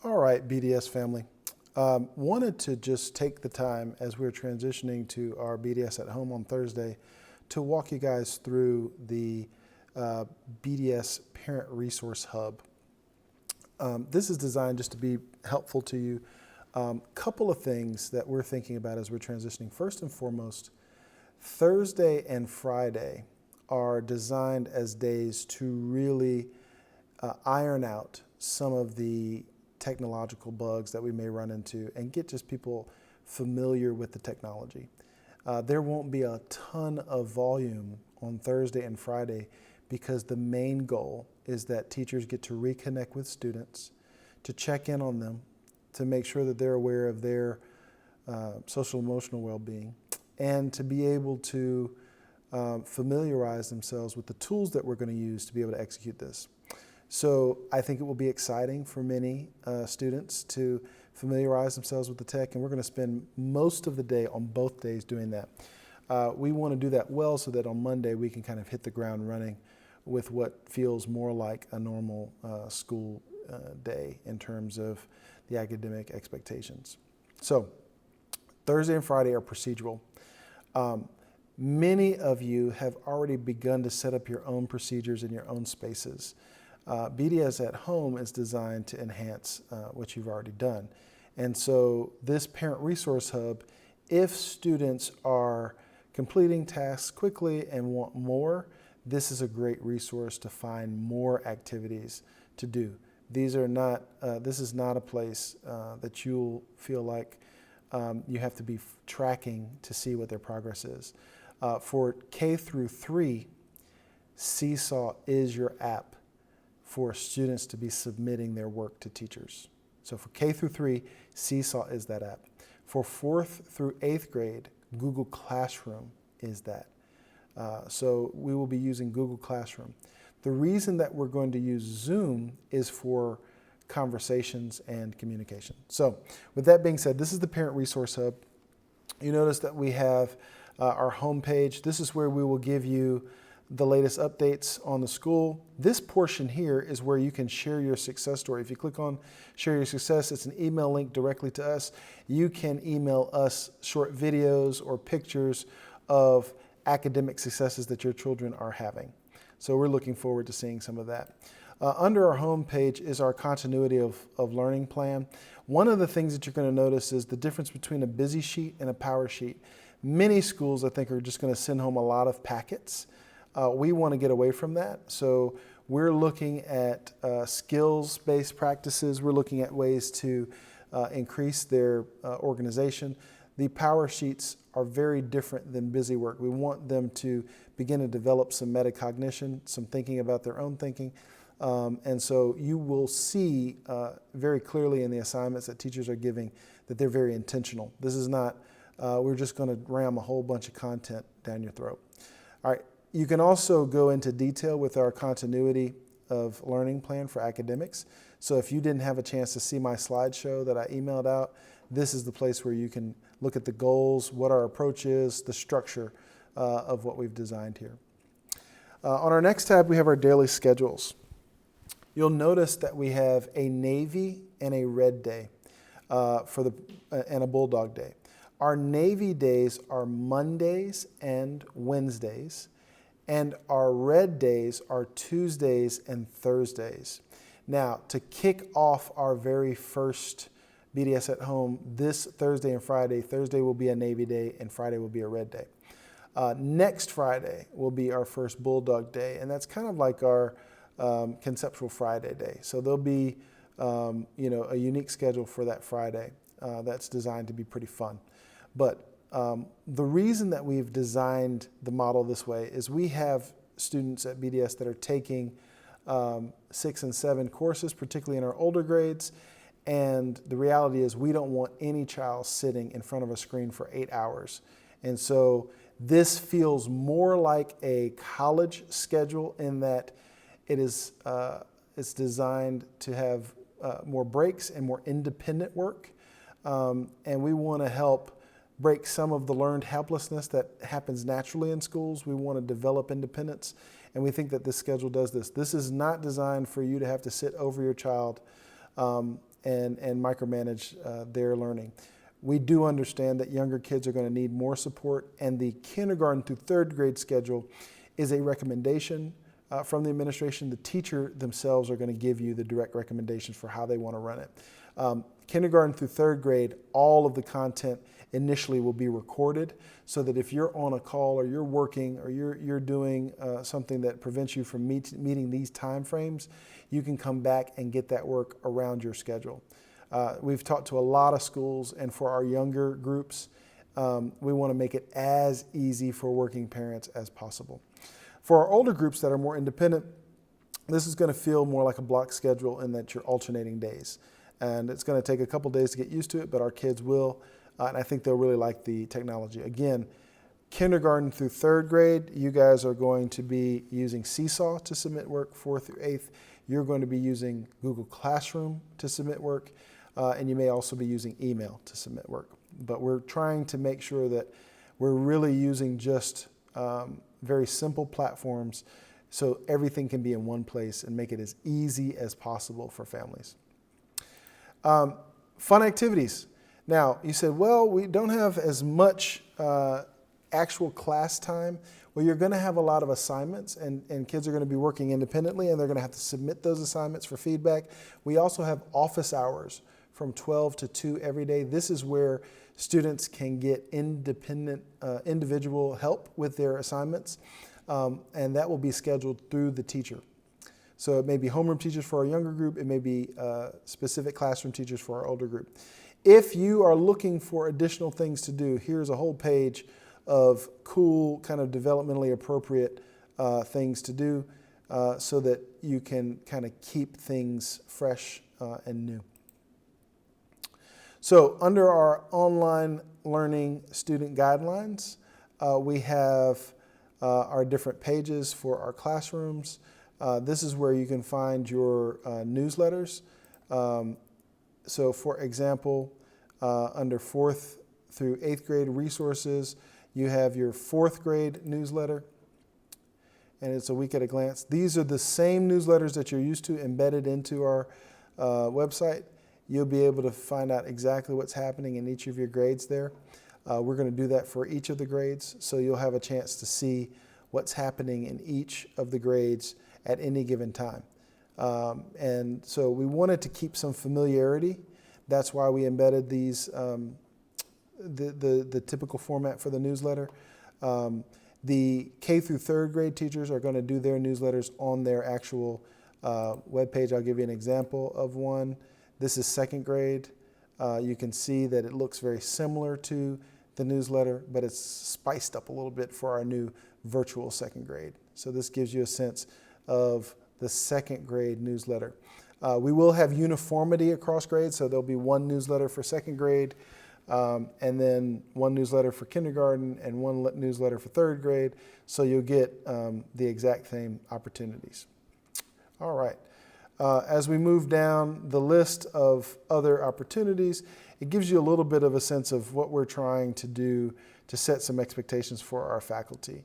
All right, BDS family. Wanted to just take the time as we're transitioning to our BDS at home on Thursday to walk you guys through the BDS Parent Resource Hub. This is designed just to be helpful to you. Couple of things that we're thinking about as we're transitioning. First and foremost, Thursday and Friday are designed as days to really iron out some of the technological bugs that we may run into and get just people familiar with the technology. There won't be a ton of volume on Thursday and Friday because the main goal is that teachers get to reconnect with students, to check in on them, to make sure that they're aware of their social emotional well-being, and to be able to familiarize themselves with the tools that we're going to use to be able to execute this. So I think it will be exciting for many students to familiarize themselves with the tech, and we're going to spend most of the day on both days doing that. We want to do that well so that on Monday we can kind of hit the ground running with what feels more like a normal school day in terms of the academic expectations. So Thursday and Friday are procedural. Many of you have already begun to set up your own procedures in your own spaces. BDS at home is designed to enhance what you've already done. And so this Parent Resource Hub, if students are completing tasks quickly and want more, this is a great resource to find more activities to do. These are not, this is not a place that you'll feel like you have to be tracking to see what their progress is. For K through 3, Seesaw is your app for students to be submitting their work to teachers. So for K through 3, Seesaw is that app. For 4th through 8th grade, Google Classroom is that. So we will be using Google Classroom. The reason that we're going to use Zoom is for conversations and communication. So with that being said, this is the Parent Resource Hub. You notice that we have our homepage. This is where we will give you the latest updates on the school. This portion here is where you can share your success story. If you click on Share Your Success, it's an email link directly to us. You can email us short videos or pictures of academic successes that your children are having. So we're looking forward to seeing some of that. Under our homepage is our continuity of learning plan. One of the things that you're going to notice is the difference between a busy sheet and a power sheet. Many schools, I think, are just going to send home a lot of packets. We want to get away from that. So we're looking at skills-based practices. We're looking at ways to increase their organization. The power sheets are very different than busy work. We want them to begin to develop some metacognition, some thinking about their own thinking. And so you will see very clearly in the assignments that teachers are giving that they're very intentional. This is not, we're just going to ram a whole bunch of content down your throat. All right. You can also go into detail with our continuity of learning plan for academics. So if you didn't have a chance to see my slideshow that I emailed out, this is the place where you can look at the goals, what our approach is, the structure of what we've designed here. On our next tab, we have our daily schedules. You'll notice that we have a Navy and a Red day and a Bulldog day. Our Navy days are Mondays and Wednesdays, and our Red days are Tuesdays and Thursdays. Now, to kick off our very first BDS at home this Thursday and Friday, Thursday will be a Navy day and Friday will be a Red day. Next Friday will be our first Bulldog day, and that's kind of like our Conceptual Friday day. So there'll be a unique schedule for that Friday that's designed to be pretty fun. But the reason that we've designed the model this way is we have students at BDS that are taking 6 and 7 courses, particularly in our older grades. And the reality is we don't want any child sitting in front of a screen for 8 hours. And so this feels more like a college schedule in that it is it's designed to have more breaks and more independent work. And we want to help break some of the learned helplessness that happens naturally in schools. We want to develop independence, and we think that this schedule does this. This is not designed for you to have to sit over your child and micromanage their learning. We do understand that younger kids are going to need more support, and the kindergarten through third grade schedule is a recommendation from the administration. The teacher themselves are going to give you the direct recommendations for how they want to run it. Kindergarten through third grade, all of the content initially will be recorded, so that if you're on a call or you're working or you're doing something that prevents you from meeting these time frames, you can come back and get that work around your schedule. We've talked to a lot of schools, and for our younger groups, we want to make it as easy for working parents as possible. For our older groups that are more independent, this is going to feel more like a block schedule in that you're alternating days. And it's going to take a couple days to get used to it, but our kids will, and I think they'll really like the technology. Again, kindergarten through third grade, you guys are going to be using Seesaw to submit work. 4th through 8th, you're going to be using Google Classroom to submit work. And you may also be using email to submit work. But we're trying to make sure that we're really using just very simple platforms so everything can be in one place and make it as easy as possible for families. Fun activities. Now, you said, well, we don't have as much actual class time. Well, you're going to have a lot of assignments, and kids are going to be working independently, and they're going to have to submit those assignments for feedback. We also have office hours from 12 to 2 every day. This is where students can get independent, individual help with their assignments, and that will be scheduled through the teacher. So it may be homeroom teachers for our younger group, it may be specific classroom teachers for our older group. If you are looking for additional things to do, here's a whole page of cool, kind of developmentally appropriate things to do so that you can kind of keep things fresh and new. So under our online learning student guidelines, we have our different pages for our classrooms. This is where you can find your newsletters. So for example, under 4th through 8th grade resources, you have your 4th grade newsletter, and it's a week at a glance. These are the same newsletters that you're used to embedded into our website. You'll be able to find out exactly what's happening in each of your grades there. We're going to do that for each of the grades, so you'll have a chance to see what's happening in each of the grades at any given time. And so we wanted to keep some familiarity. That's why we embedded these, the typical format for the newsletter. The K through 3rd grade teachers are going to do their newsletters on their actual webpage. I'll give you an example of one. This is 2nd grade. You can see that it looks very similar to the newsletter, but it's spiced up a little bit for our new virtual 2nd grade. So this gives you a sense of the 2nd grade newsletter. We will have uniformity across grades, so there'll be one newsletter for 2nd grade, and then one newsletter for kindergarten and one newsletter for 3rd grade, so you'll get the exact same opportunities. All right. As we move down the list of other opportunities, it gives you a little bit of a sense of what we're trying to do to set some expectations for our faculty.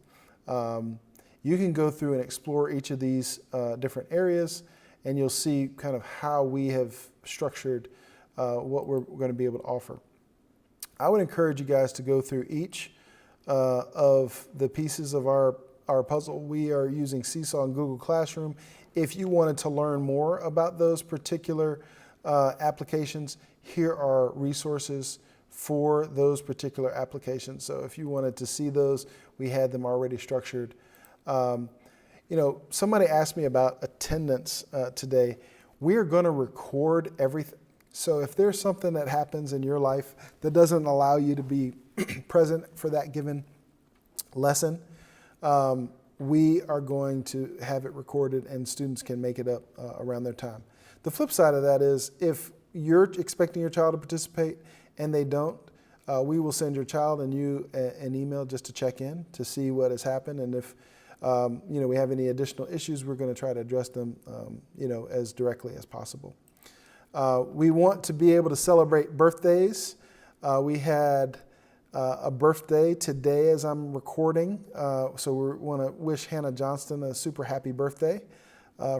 You can go through and explore each of these different areas, and you'll see kind of how we have structured what we're going to be able to offer. I would encourage you guys to go through each of the pieces of our puzzle. We are using Seesaw and Google Classroom. If you wanted to learn more about those particular applications, here are resources for those particular applications. So if you wanted to see those, we had them already structured. Somebody asked me about attendance today. We are going to record everything. So if there's something that happens in your life that doesn't allow you to be present for that given lesson, we are going to have it recorded and students can make it up around their time. The flip side of that is if you're expecting your child to participate and they don't, we will send your child and you an email just to check in to see what has happened, and if we have any additional issues, we're going to try to address them as directly as possible. We want to be able to celebrate birthdays. We had a birthday today as I'm recording, so we want to wish Hannah Johnston a super happy birthday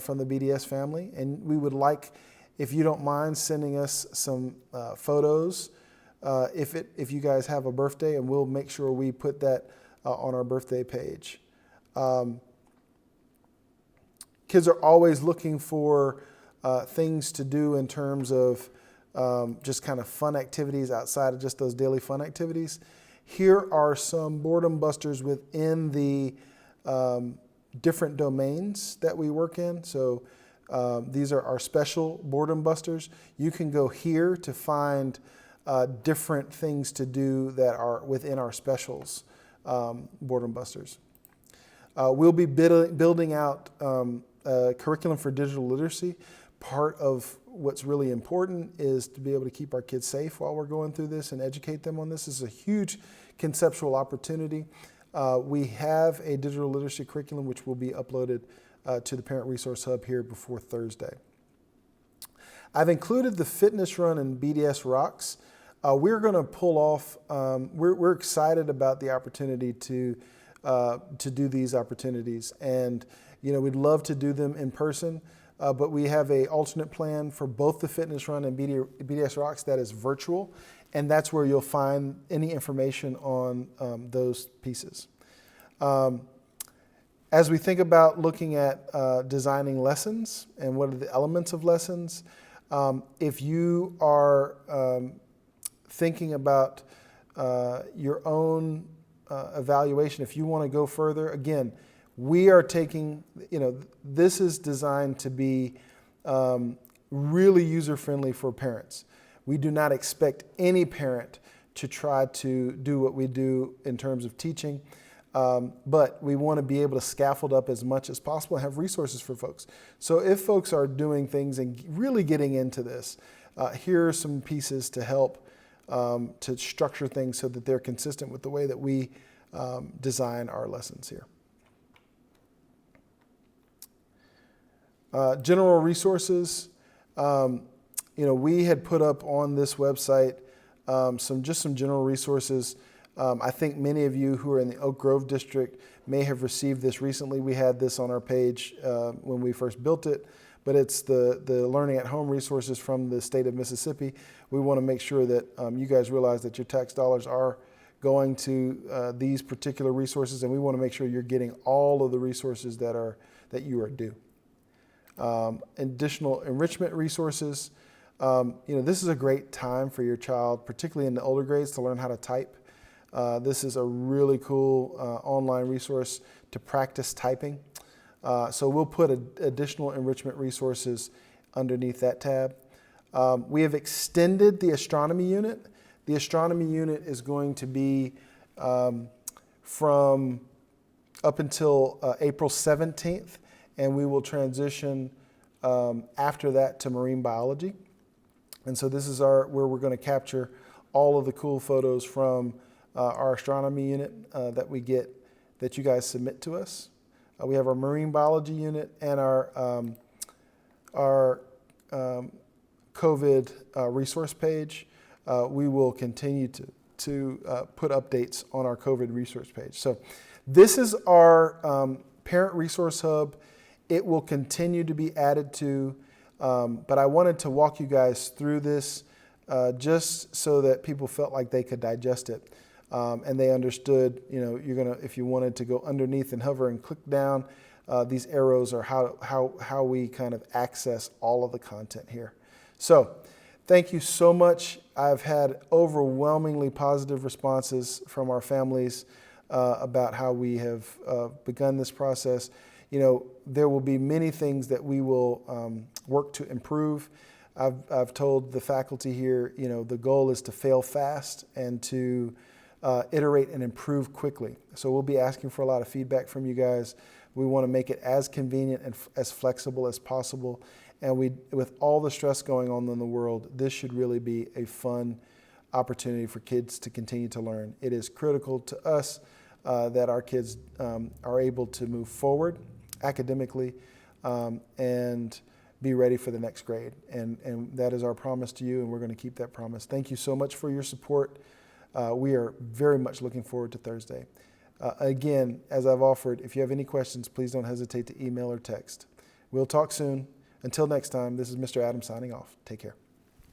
from the BDS family, and we would like if you don't mind sending us some photos, if you guys have a birthday, and we'll make sure we put that on our birthday page. Kids are always looking for things to do in terms of just kind of fun activities outside of just those daily fun activities. Here are some boredom busters within the different domains that we work in. So these are our special boredom busters. You can go here to find different things to do that are within our specials boredom busters. We'll be building out a curriculum for digital literacy. Part of what's really important is to be able to keep our kids safe while we're going through this and educate them on this. This is a huge conceptual opportunity. We have a digital literacy curriculum which will be uploaded to the Parent Resource Hub here before Thursday. I've included the fitness run and BDS Rocks. We're going to pull off, we're excited about the opportunity to do these opportunities. And, we'd love to do them in person, but we have an alternate plan for both the fitness run and BDS Rocks that is virtual. And that's where you'll find any information on those pieces. As we think about looking at designing lessons and what are the elements of lessons, if you are thinking about your own evaluation, if you want to go further, again, we are taking, this is designed to be really user-friendly for parents. We do not expect any parent to try to do what we do in terms of teaching, but we want to be able to scaffold up as much as possible and have resources for folks. So if folks are doing things and really getting into this, here are some pieces to help to structure things so that they're consistent with the way that we design our lessons here. General resources. We had put up on this website some general resources. I think many of you who are in the Oak Grove district may have received this recently. We had this on our page when we first built it, but it's the Learning at Home resources from the state of Mississippi. We want to make sure that you guys realize that your tax dollars are going to these particular resources, and we want to make sure you're getting all of the resources that you are due. Additional enrichment resources. This is a great time for your child, particularly in the older grades, to learn how to type. This is a really cool online resource to practice typing. So we'll put additional enrichment resources underneath that tab. We have extended the Astronomy Unit. The Astronomy Unit is going to be from up until April 17th, and we will transition after that to marine biology. And so this is where we're going to capture all of the cool photos from our Astronomy Unit that you guys submit to us. We have our marine biology unit and our COVID resource page. We will continue to put updates on our COVID resource page. So this is our Parent Resource Hub. It will continue to be added to, but I wanted to walk you guys through this just so that people felt like they could digest it. And they understood, if you wanted to go underneath and hover and click down, these arrows are how we kind of access all of the content here. So thank you so much. I've had overwhelmingly positive responses from our families about how we have begun this process. There will be many things that we will work to improve. I've told the faculty here, the goal is to fail fast and to iterate and improve quickly. So we'll be asking for a lot of feedback from you guys. We want to make it as convenient and as flexible as possible. And with all the stress going on in the world, this should really be a fun opportunity for kids to continue to learn. It is critical to us that our kids are able to move forward academically and be ready for the next grade. And that is our promise to you, and we're going to keep that promise. Thank you so much for your support. We are very much looking forward to Thursday. Again, as I've offered, if you have any questions, please don't hesitate to email or text. We'll talk soon. Until next time, this is Mr. Adams signing off. Take care.